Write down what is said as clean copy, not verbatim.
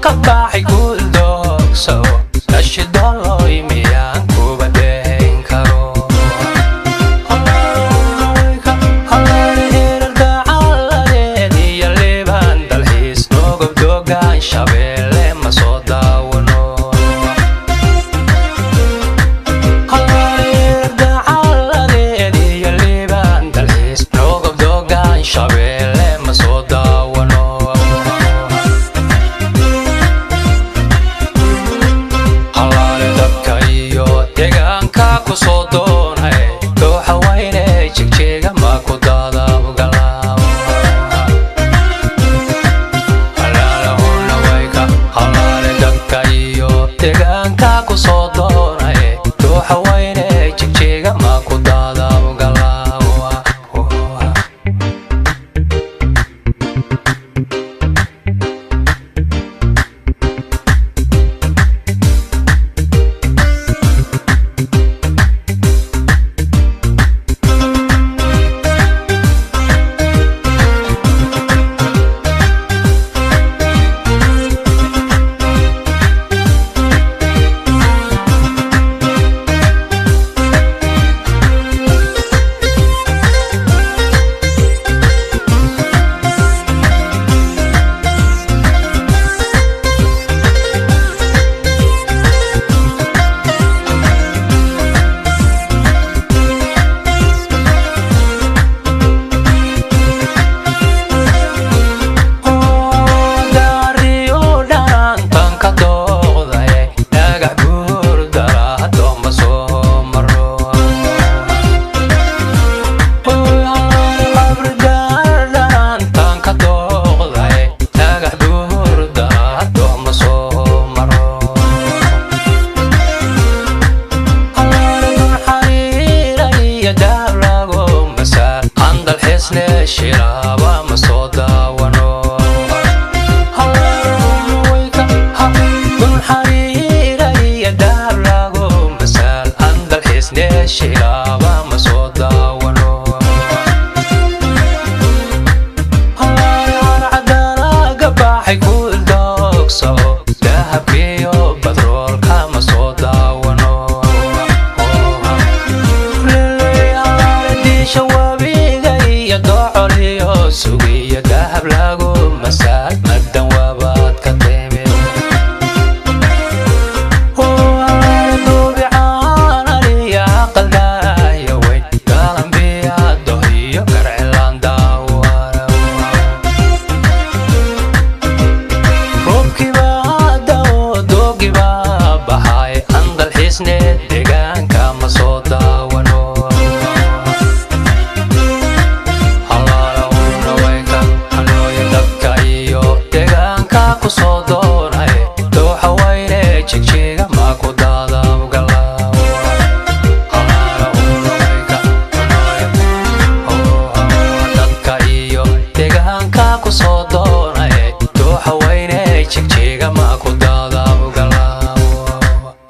kabaxay guuldogso ashidoloy miyaan kuba dhehayn karo shabeelle ma soo daawano haladeediyo liibaan dalxiis noogab doogaan shabeelle ma soo daawano halaale dadka iyo deegaanka ku soo doonay dooxa wayne jigjeega ma ku daadaabgala deegaanka ku soo doonay dooxa wayne jigjeega ma ku daadaabgalaawa shiraaba ma soo daawano dun xariiraya daar lagu masaal aan dalxiisne shiraaba ma soo daawano cadalaga baxay guuldogso dahabkiyo badroolka ma soo daawano sugiyo dahab lagu masaal madan waabaad ka timid duubicaananiya qaldaya weyn galambiya dohiyo garcilaan daawara roobkiiba dao doogiba baxay aan dalxiisne deegaanka ma soo daawano ku soo doo